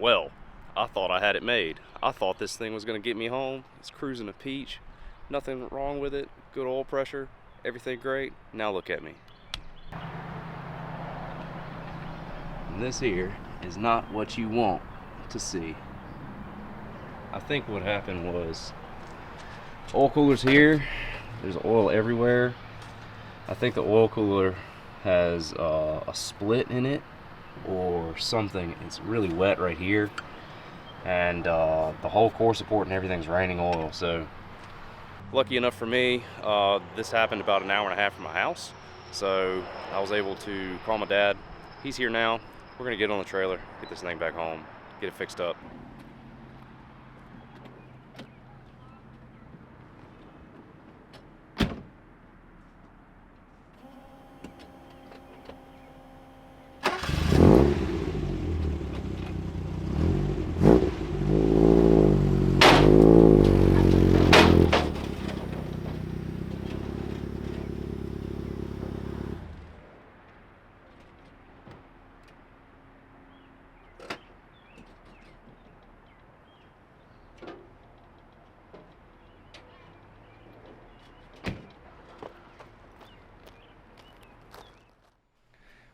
Well, I thought I had it made. I thought this thing was going to get me home. It's cruising a peach. Nothing wrong with it. Good oil pressure. Everything great. Now look at me. And this here is not what you want to see. I think what happened was oil cooler's here. There's oil everywhere. I think the oil cooler has a split in it or something. It's really wet right here, and the whole core support and everything's raining oil. So lucky enough for me, this happened about an hour and a half from my house, so I was able to call my dad. He's here now. We're gonna get on the trailer, get this thing back home, get it fixed up.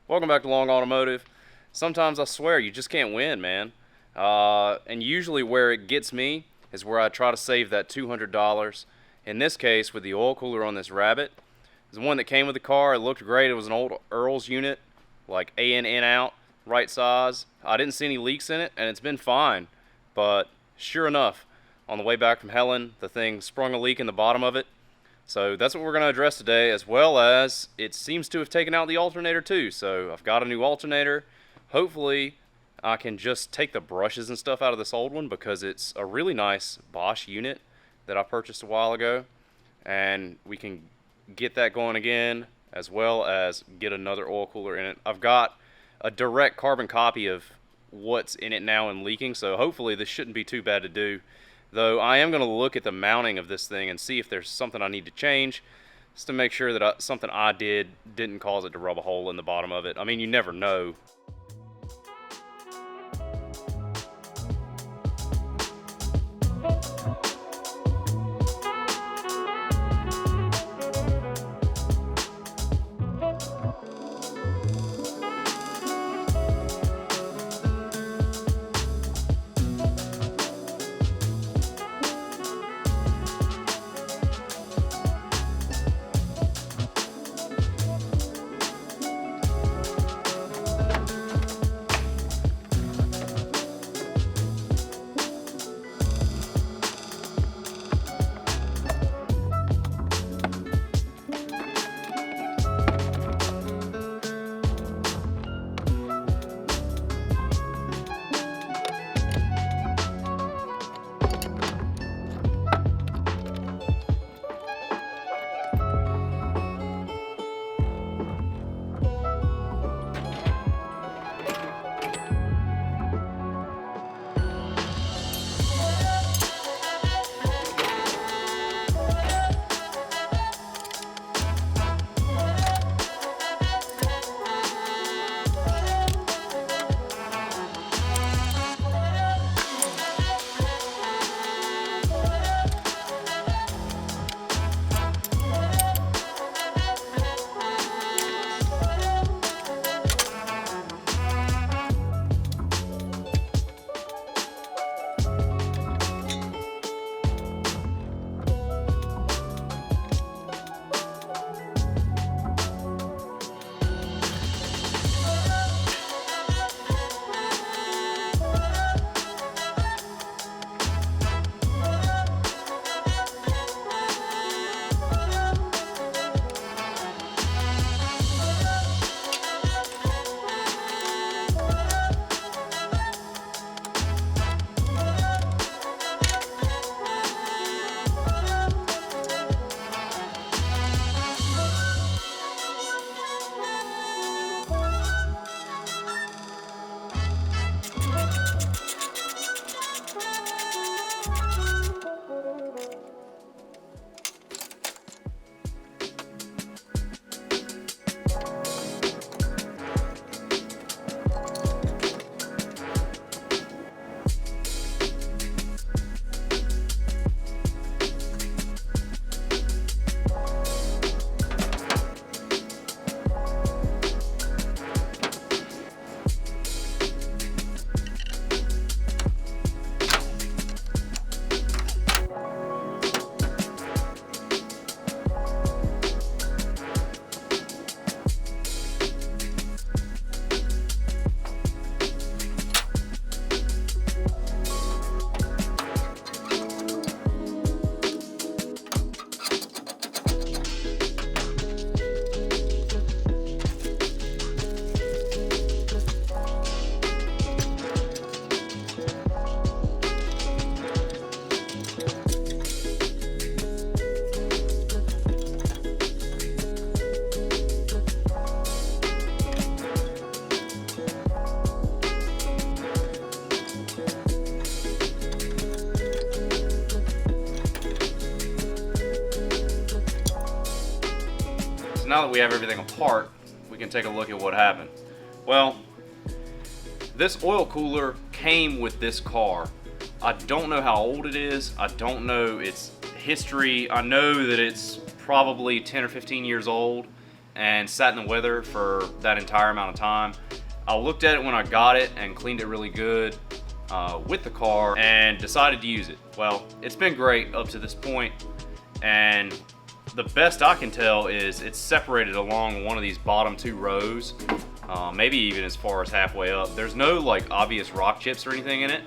Welcome back to Long Automotive. Sometimes I swear you just can't win, man. And usually where it gets me is where I try to save that $200. In this case, with the oil cooler on this Rabbit, it's the one that came with the car. It looked great. It was an old Earl's unit, like in out, right size. I didn't see any leaks in it, and it's been fine. But sure enough, on the way back from Helen, the thing sprung a leak in the bottom of it. So that's what we're going to address today, as well as it seems to have taken out the alternator too. So I've got a new alternator. Hopefully I can just take the brushes and stuff out of this old one, because it's a really nice Bosch unit that I purchased a while ago, and we can get that going again, as well as get another oil cooler in it. I've got a direct carbon copy of what's in it now and leaking, so hopefully this shouldn't be too bad to do. Though I am going to look at the mounting of this thing and see if there's something I need to change, just to make sure that something I did didn't cause it to rub a hole in the bottom of it. I mean, you never know. So now that we have everything apart, we can take a look at what happened. Well, this oil cooler came with this car. I don't know how old it is. I don't know its history. I know that it's probably 10 or 15 years old and sat in the weather for that entire amount of time. I looked at it when I got it and cleaned it really good with the car and decided to use it. Well, it's been great up to this point, and the best I can tell is it's separated along one of these bottom 2 rows, maybe even as far as halfway up. There's no like obvious rock chips or anything in it,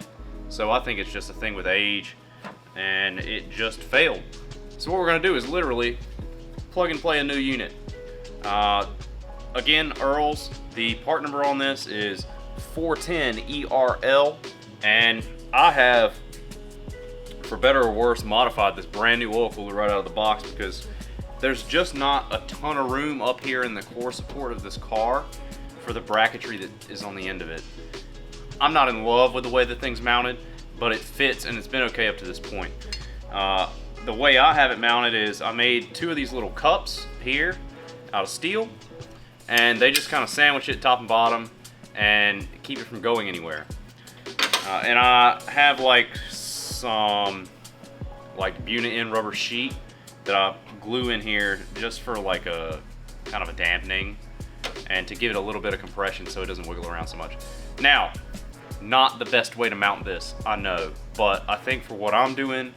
so I think it's just a thing with age, and it just failed. So what we're gonna do is literally plug and play a new unit. Again, Earl's, the part number on this is 410ERL, and I have, for better or worse, modified this brand new oil cooler right out of the box because there's just not a ton of room up here in the core support of this car for the bracketry that is on the end of it. I'm not in love with the way the thing's mounted, but it fits and it's been okay up to this point. The way I have it mounted is I made 2 of these little cups here out of steel, and they just kind of sandwich it top and bottom and keep it from going anywhere. And I have like some like Buna-in rubber sheet that I glue in here just for like a kind of a dampening and to give it a little bit of compression so it doesn't wiggle around so much. Now, not the best way to mount this, I know, but I think for what I'm doing,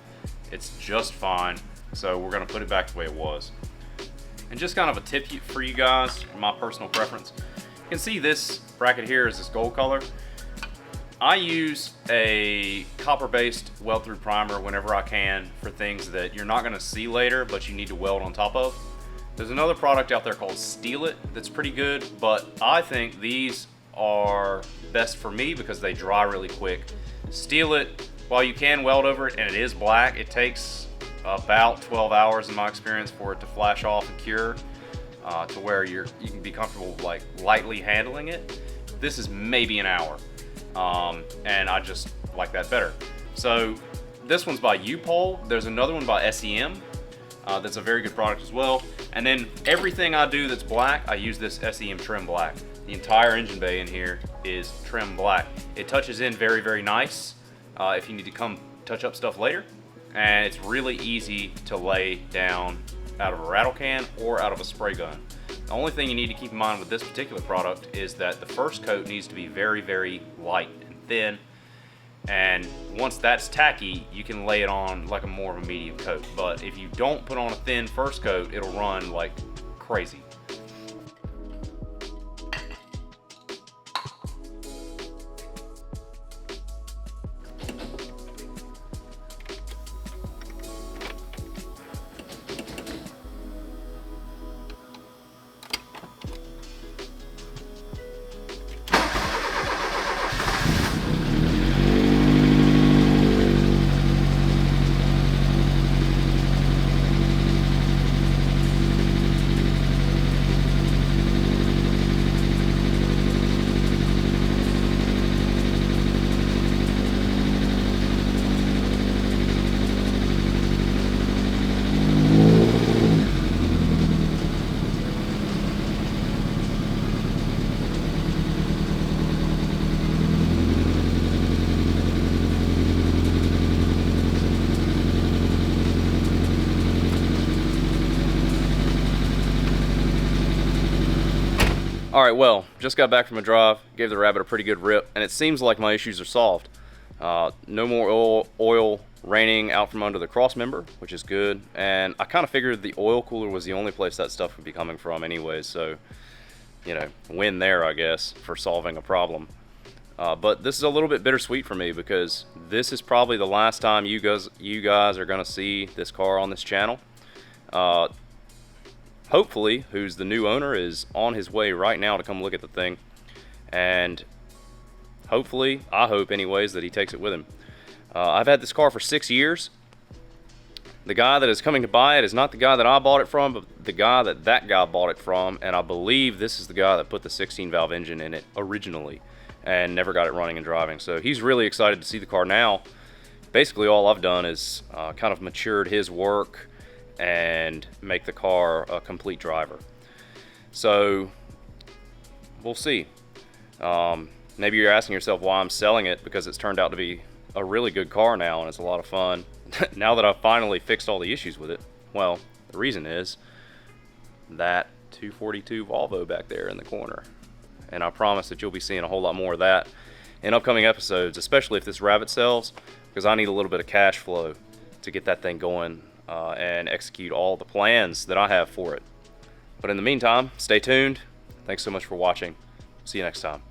it's just fine. So we're gonna put it back the way it was. And just kind of a tip for you guys, my personal preference. You can see this bracket here is this gold color. I use a copper-based weld-through primer whenever I can for things that you're not gonna see later, but you need to weld on top of. There's another product out there called Steel It that's pretty good, but I think these are best for me because they dry really quick. Steel It, while you can weld over it and it is black, it takes about 12 hours in my experience for it to flash off and cure to where you can be comfortable like lightly handling it. This is maybe an hour, and I just like that better. So this one's by U-Pole. There's another one by SEM that's a very good product as well. And then everything I do that's black, I use this SEM trim black. The entire engine bay in here is trim black. It touches in very, very nice if you need to come touch up stuff later. And it's really easy to lay down out of a rattle can or out of a spray gun. The only thing you need to keep in mind with this particular product is that the first coat needs to be very, very light and thin. And once that's tacky, you can lay it on like a more of a medium coat. But if you don't put on a thin first coat, it'll run like crazy. Alright, well, just got back from a drive, gave the Rabbit a pretty good rip, and it seems like my issues are solved. No more oil raining out from under the cross member, which is good, and I kind of figured the oil cooler was the only place that stuff would be coming from anyways, so, you know, win there, I guess, for solving a problem. But this is a little bit bittersweet for me because this is probably the last time you guys are going to see this car on this channel. Hopefully, who's the new owner, is on his way right now to come look at the thing, and hopefully, I hope anyways, that he takes it with him. I've had this car for 6 years. The guy that is coming to buy it is not the guy that I bought it from, but the guy that guy bought it from, and I believe this is the guy that put the 16-valve engine in it originally and never got it running and driving. So he's really excited to see the car now. Basically, all I've done is kind of matured his work and make the car a complete driver. So we'll see. Maybe you're asking yourself why I'm selling it, because it's turned out to be a really good car now and it's a lot of fun now that I've finally fixed all the issues with it. Well, the reason is that 242 Volvo back there in the corner, and I promise that you'll be seeing a whole lot more of that in upcoming episodes, especially if this Rabbit sells, because I need a little bit of cash flow to get that thing going and execute all the plans that I have for it. But in the meantime, stay tuned. Thanks so much for watching. See you next time.